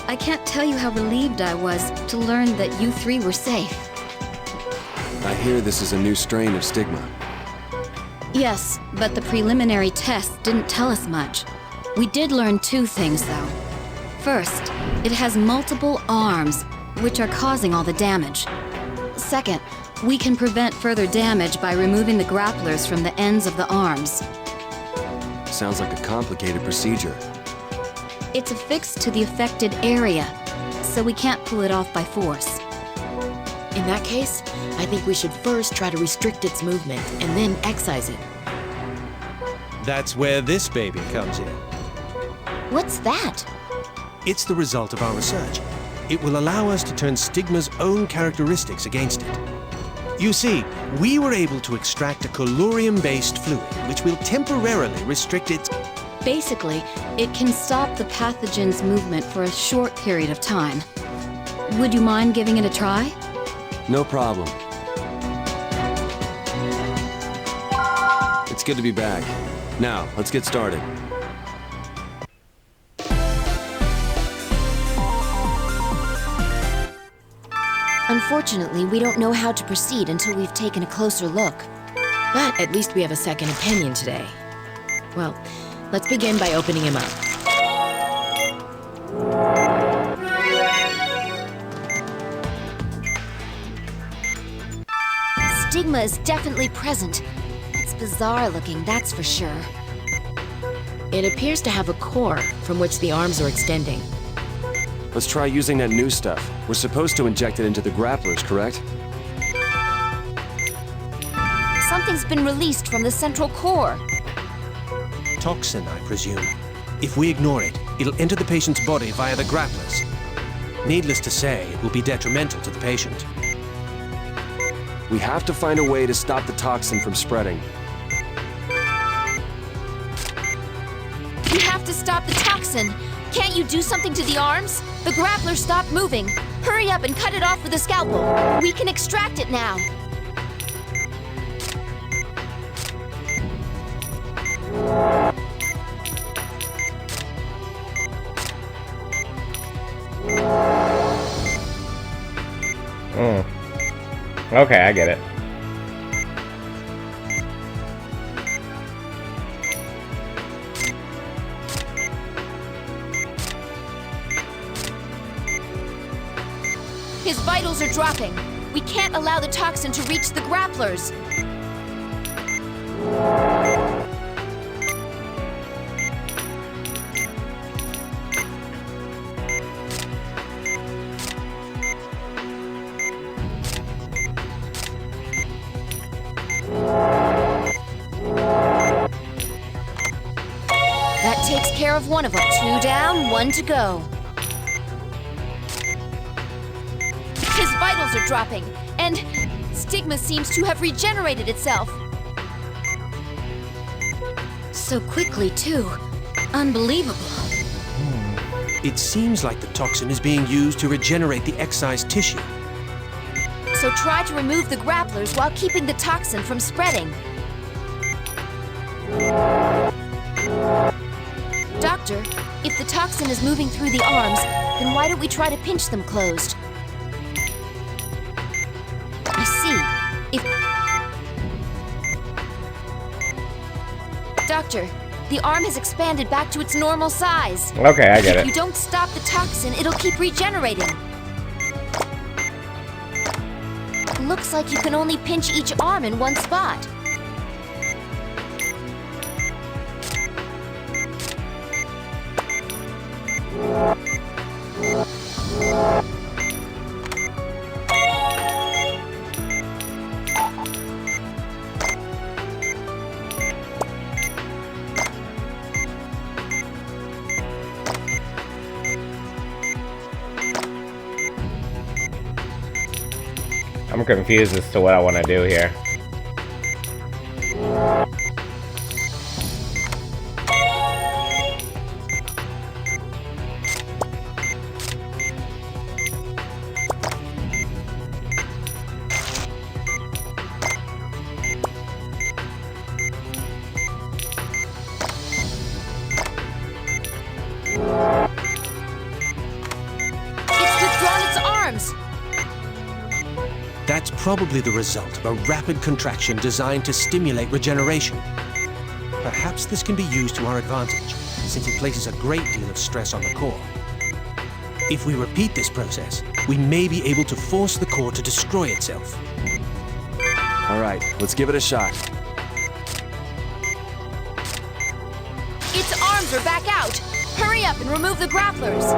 I can't tell you how relieved I was to learn that you three were safe. I hear this is a new strain of stigma. Yes, but the preliminary tests didn't tell us much. We did learn two things, though. First, it has multiple arms, which are causing all the damage. Second, we can prevent further damage by removing the grapplers from the ends of the arms. Sounds like a complicated procedure. It's affixed to the affected area, so we can't pull it off by force. In that case, I think we should first try to restrict its movement and then excise it. That's where this baby comes in. What's that? It's the result of our research. It will allow us to turn stigma's own characteristics against it. You see, we were able to extract a colurium-based fluid, which will temporarily restrict its... Basically, it can stop the pathogen's movement for a short period of time. Would you mind giving it a try? No problem. It's good to be back. Now, let's get started. Unfortunately, we don't know how to proceed until we've taken a closer look. But at least we have a second opinion today. Well, let's begin by opening him up. Stigma is definitely present. It's bizarre looking, that's for sure. It appears to have a core from which the arms are extending. Let's try using that new stuff. We're supposed to inject it into the grapplers, correct? Something's been released from the central core. Toxin, I presume. If we ignore it, it'll enter the patient's body via the grapplers. Needless to say, it will be detrimental to the patient. We have to find a way to stop the toxin from spreading. We have to stop the toxin. Can't you do something to the arms? The grappler stopped moving. Hurry up and cut it off with a scalpel. We can extract it now. Okay, I get it. His vitals are dropping. We can't allow the toxin to reach the grapplers. That takes care of one of them. 2 down, 1 to go. His vitals are dropping, and stigma seems to have regenerated itself. So quickly, too. Unbelievable. It seems like the toxin is being used to regenerate the excised tissue. So try to remove the grapplers while keeping the toxin from spreading. Doctor, if the toxin is moving through the arms, then why don't we try to pinch them closed? I see. Doctor, the arm has expanded back to its normal size. Okay, I get If it. you don't stop the toxin, it'll keep regenerating. Looks like you can only pinch each arm in one spot. I'm confused as to what I want to do here. hands. That's probably the result of a rapid contraction designed to stimulate regeneration. Perhaps this can be used to our advantage, since it places a great deal of stress on the core. If we repeat this process, we may be able to force the core to destroy itself. All right, let's give it a shot. Its arms are back out. Hurry up and remove the grapplers.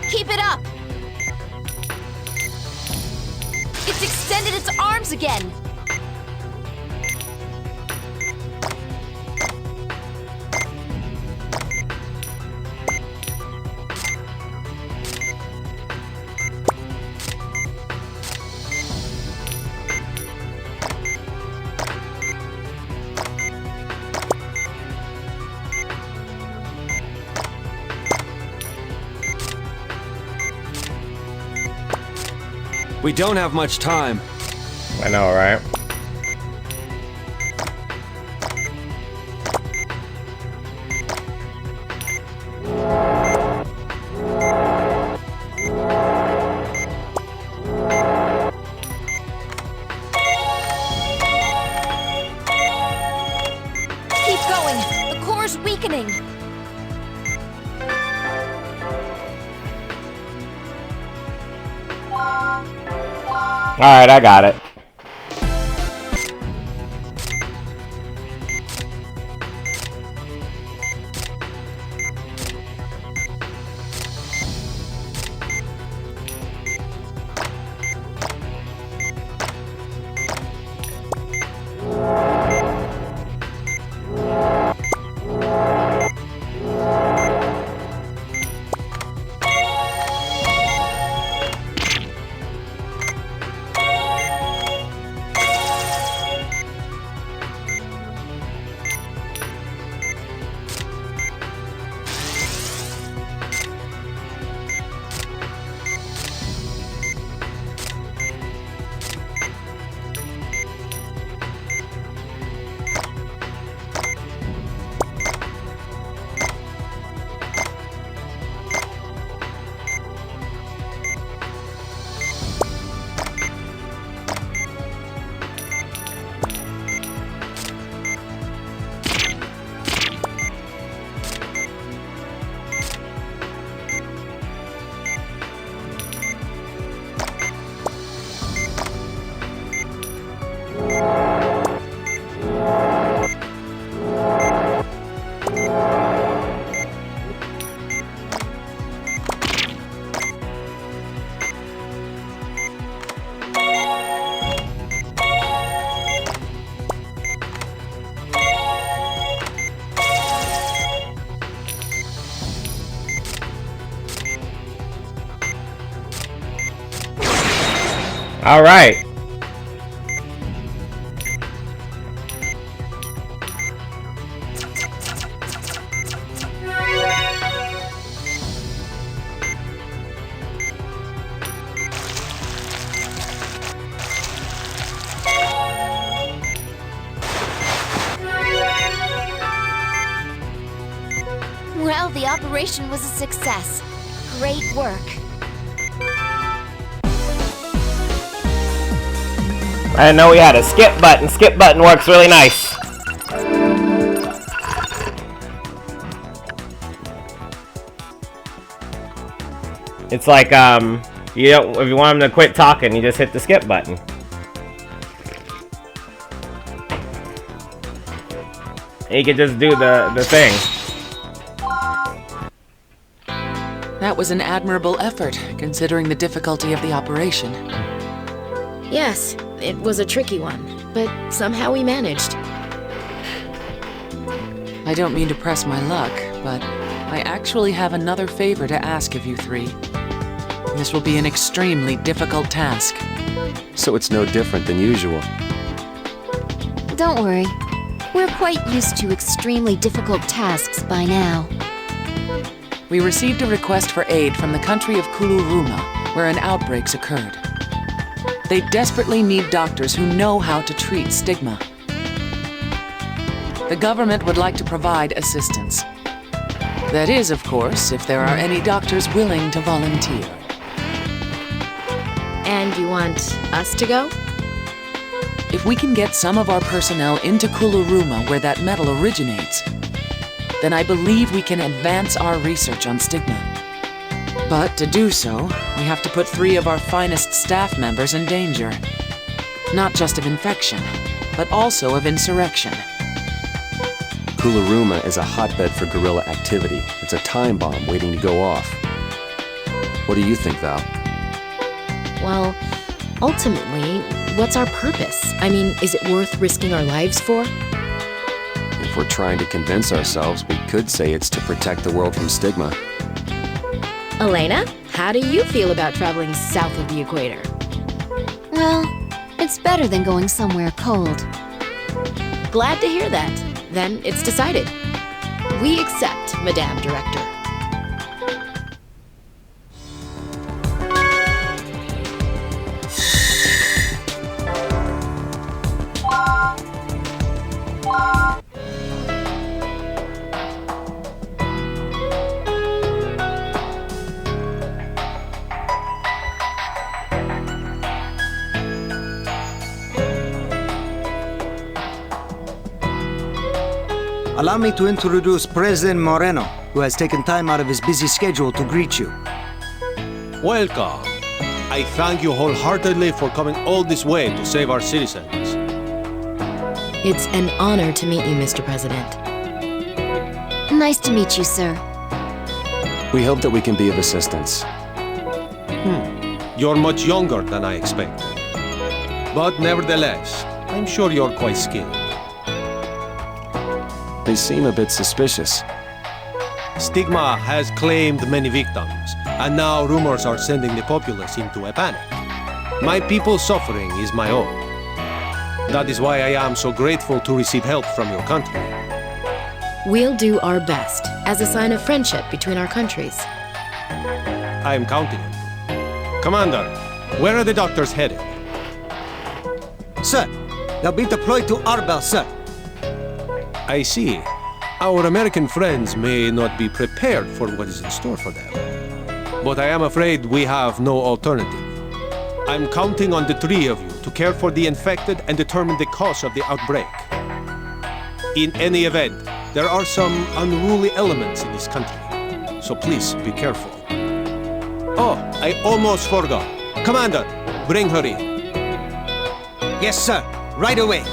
Keep it up! It's extended its arms again! We don't have much time. I know, right? Keep going! The core's weakening! Alright, I got it. All right. Well, the operation was a success. Great work. I didn't know we had a skip button. Skip button works really nice. It's like, you don't, if you want them to quit talking, you just hit the skip button. And you can just do the thing. That was an admirable effort, considering the difficulty of the operation. Yes, it was a tricky one, but somehow we managed. I don't mean to press my luck, but I actually have another favor to ask of you three. This will be an extremely difficult task. So it's no different than usual. Don't worry. We're quite used to extremely difficult tasks by now. We received a request for aid from the country of Kuluruma, where an outbreak's occurred. They desperately need doctors who know how to treat stigma. The government would like to provide assistance. That is, of course, if there are any doctors willing to volunteer. And you want us to go? If we can get some of our personnel into Kuluruma where that metal originates, then I believe we can advance our research on stigma. But to do so, we have to put 3 of our finest staff members in danger. Not just of infection, but also of insurrection. Kuluruma is a hotbed for guerrilla activity. It's a time bomb waiting to go off. What do you think, Val? Well, ultimately, what's our purpose? I mean, is it worth risking our lives for? If we're trying to convince ourselves, we could say it's to protect the world from stigma. Elena, how do you feel about traveling south of the equator? Well, it's better than going somewhere cold. Glad to hear that. Then it's decided. We accept, Madame Director. Allow me to introduce President Moreno, who has taken time out of his busy schedule to greet you. Welcome. I thank you wholeheartedly for coming all this way to save our citizens. It's an honor to meet you, Mr. President. Nice to meet you, sir. We hope that we can be of assistance. You're much younger than I expected. But nevertheless, I'm sure you're quite skilled. They seem a bit suspicious. Stigma has claimed many victims, and now rumors are sending the populace into a panic. My people's suffering is my own. That is why I am so grateful to receive help from your country. We'll do our best, as a sign of friendship between our countries. I am counting on you. Commander, where are the doctors headed? Sir, they'll be deployed to Arbel, sir. I see. Our American friends may not be prepared for what is in store for them. But I am afraid we have no alternative. I'm counting on the 3 of you to care for the infected and determine the cause of the outbreak. In any event, there are some unruly elements in this country, so please be careful. Oh, I almost forgot. Commander, bring her in. Yes, sir. Right away.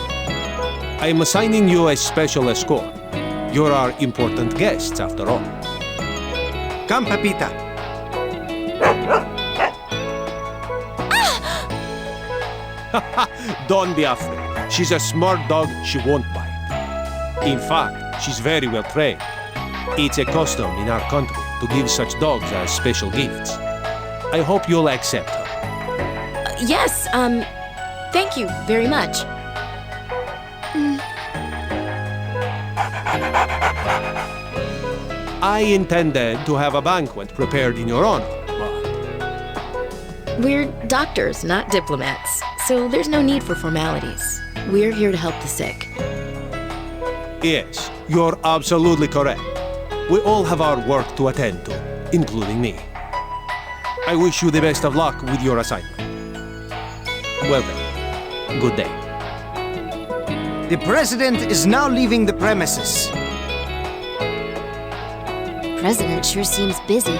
I am assigning you a special escort. You're our important guests, after all. Come, Pepita. Don't be afraid. She's a smart dog, she won't bite. In fact, she's very well trained. It's a custom in our country to give such dogs as special gifts. I hope you'll accept her. Yes, thank you very much. I intended to have a banquet prepared in your honor, but We're doctors, not diplomats, so there's no need for formalities. We're here to help the sick. yes, you're absolutely correct. We all have our work to attend to, including me. I wish you the best of luck with your assignment. Well then, good day. The President is now leaving the premises. President sure seems busy.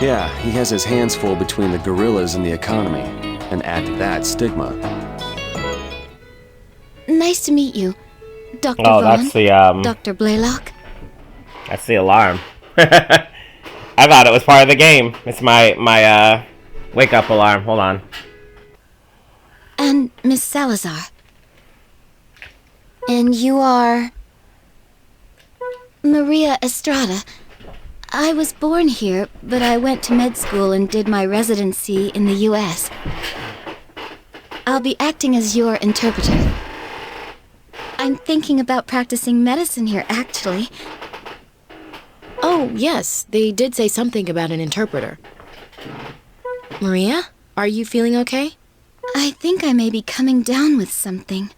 Yeah, he has his hands full between the guerrillas and the economy. And add to that, stigma. Nice to meet you, Dr. Oh, Vaughn. that's the Dr. Blaylock. That's the alarm. I thought it was part of the game. It's my wake up alarm. Hold on. And Miss Salazar. And you are... Maria Estrada. I was born here, but I went to med school and did my residency in the US. I'll be acting as your interpreter. I'm thinking about practicing medicine here, actually. Oh, yes, they did say something about an interpreter. Maria, are you feeling okay? I think I may be coming down with something.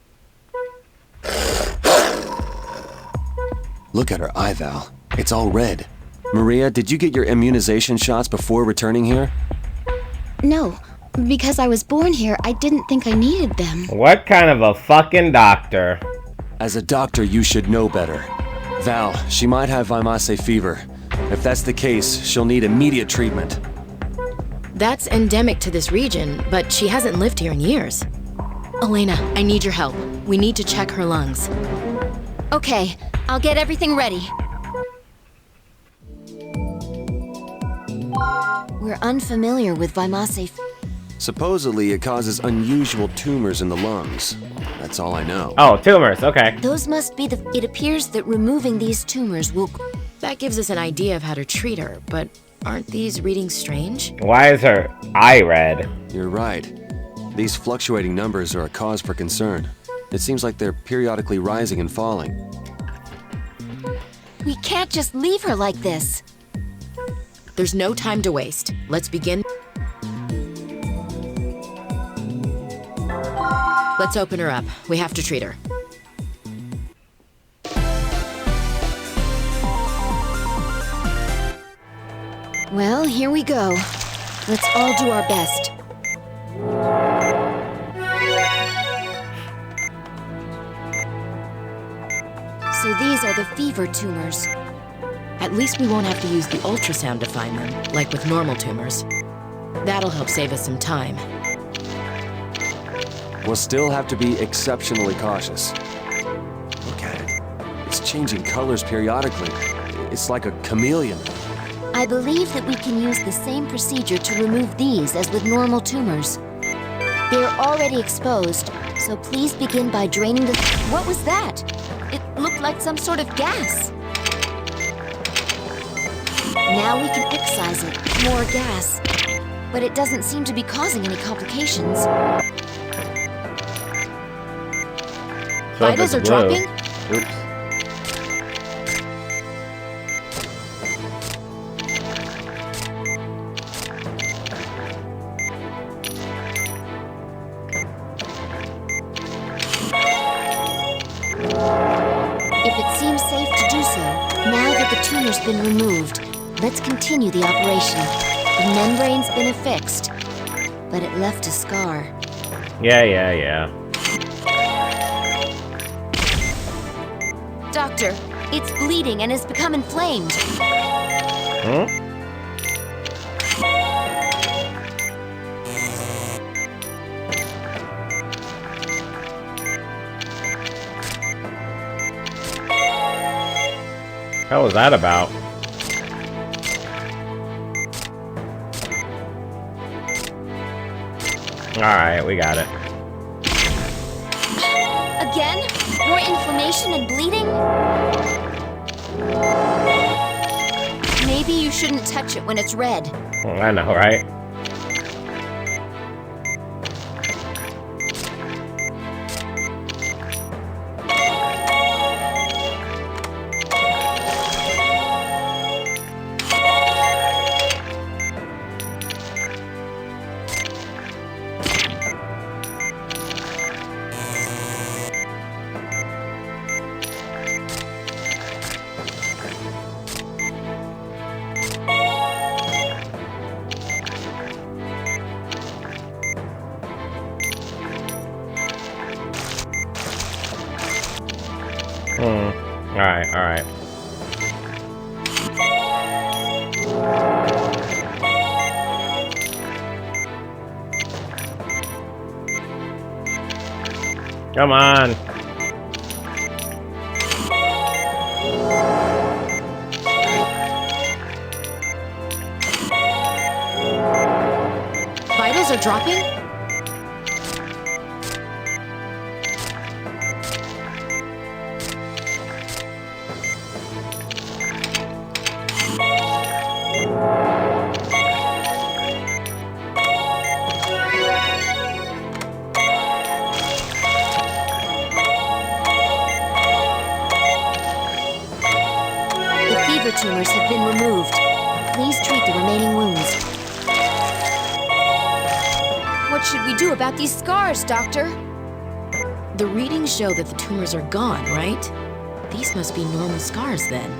Look at her eye, Val. It's all red. Maria, did you get your immunization shots before returning here? No, because I was born here, I didn't think I needed them. What kind of a fucking doctor? As a doctor, you should know better. Val, she might have Vimase fever. If that's the case, she'll need immediate treatment. That's endemic to this region, but she hasn't lived here in years. Elena, I need your help. We need to check her lungs. Okay, I'll get everything ready. We're unfamiliar with Vimase. Supposedly, it causes unusual tumors in the lungs. That's all I know. Oh, tumors, okay. Those must be the... It appears that removing these tumors will... That gives us an idea of how to treat her, but aren't these readings strange? Why is her eye red? You're right. These fluctuating numbers are a cause for concern. It seems like they're periodically rising and falling. We can't just leave her like this. There's no time to waste. Let's begin. Let's open her up. We have to treat her. Well, here we go. Let's all do our best. So these are the fever tumors. At least we won't have to use the ultrasound to find them, like with normal tumors. That'll help save us some time. We'll still have to be exceptionally cautious. Look at it. It's changing colors periodically. It's like a chameleon. I believe that we can use the same procedure to remove these as with normal tumors. They're already exposed, so please begin by draining the... What was that? It looked like some sort of gas. Now we can excise it. More gas. But it doesn't seem to be causing any complications. So if Vitals it's are blue- dropping? Oops. If it seems safe to do so, now that the tumor's been removed, let's continue the operation. The membrane's been affixed, but it left a scar. Yeah. Doctor, it's bleeding and has become inflamed. Hmm? What was that about? Alright, we got it. Again? More inflammation and bleeding? Maybe you shouldn't touch it when it's red. I know, right? Alright. Come on. Vitals are dropping? liver tumors have been removed. Please treat the remaining wounds. What should we do about these scars, Doctor? The readings show that the tumors are gone, right? These must be normal scars then.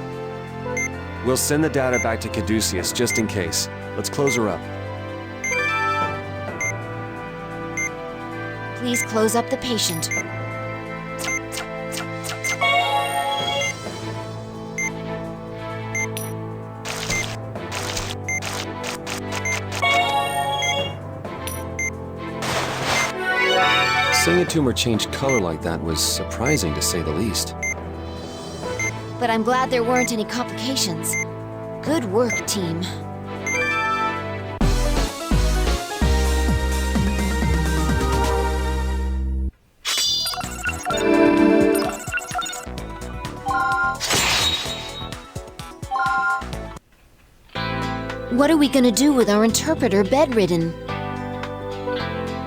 We'll send the data back to Caduceus just in case. Let's close her up. Please close up the patient. Seeing a tumor change color like that was surprising to say the least. But I'm glad there weren't any complications. Good work, team. What are we gonna do with our interpreter bedridden?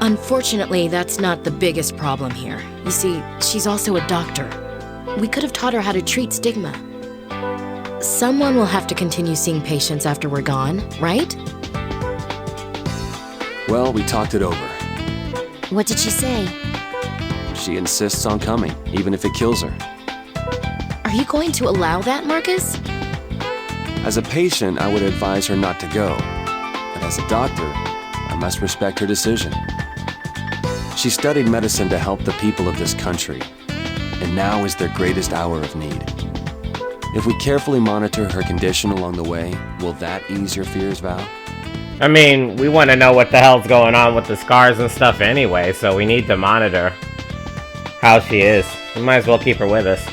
Unfortunately, that's not the biggest problem here. You see, she's also a doctor. We could have taught her how to treat stigma. Someone will have to continue seeing patients after we're gone, right? Well, we talked it over. What did she say? She insists on coming, even if it kills her. Are you going to allow that, Marcus? As a patient, I would advise her not to go. But as a doctor, I must respect her decision. She studied medicine to help the people of this country, and now is their greatest hour of need. If we carefully monitor her condition along the way, will that ease your fears, Val? I mean, we want to know what the hell's going on with the scars and stuff anyway, so we need to monitor how she is. We might as well keep her with us.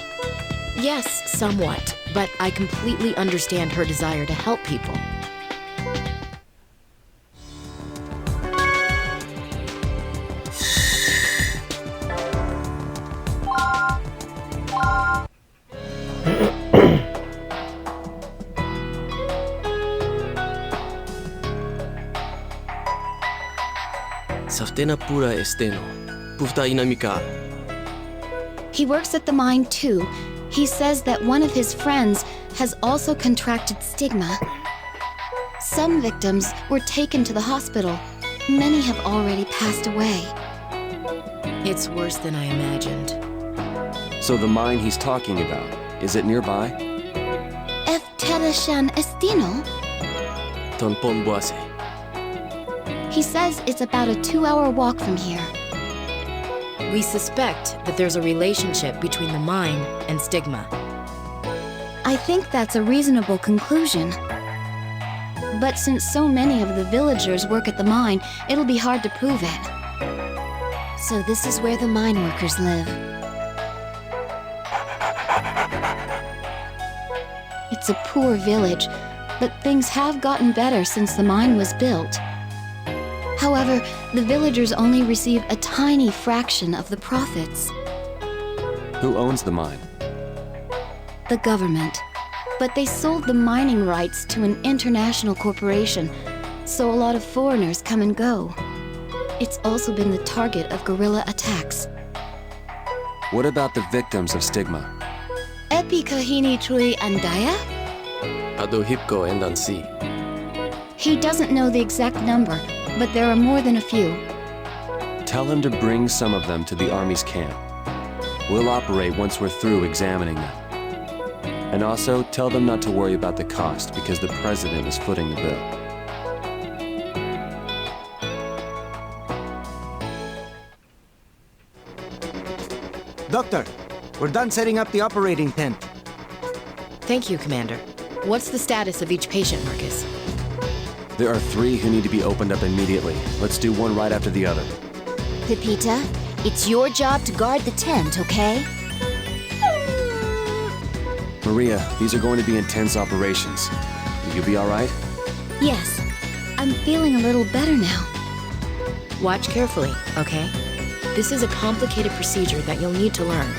Yes, somewhat, but I completely understand her desire to help people. Saftena pura esteno. Pufta inamika. He works at the mine too. He says that one of his friends has also contracted stigma. Some victims were taken to the hospital. Many have already passed away. It's worse than I imagined. So the mine he's talking about, is it nearby? Efterashan Estino? Tonpon boase. He says it's about a 2-hour walk from here. We suspect that there's a relationship between the mine and stigma. I think that's a reasonable conclusion. But since so many of the villagers work at the mine, it'll be hard to prove it. So this is where the mine workers live. It's a poor village, but things have gotten better since the mine was built. However, the villagers only receive a tiny fraction of the profits. Who owns the mine? The government. But they sold the mining rights to an international corporation, so a lot of foreigners come and go. It's also been the target of guerrilla attacks. What about the victims of stigma? Epi kahini trui andaya? Ado hipko endansi. He doesn't know the exact number, but there are more than a few. Tell him to bring some of them to the Army's camp. We'll operate once we're through examining them. And also, tell them not to worry about the cost because the President is footing the bill. Doctor, we're done setting up the operating tent. Thank you, Commander. What's the status of each patient, Marcus? There are 3 who need to be opened up immediately. Let's do one right after the other. Pepita, it's your job to guard the tent, okay? Maria, these are going to be intense operations. Will you be all right? Yes, I'm feeling a little better now. Watch carefully, okay? This is a complicated procedure that you'll need to learn.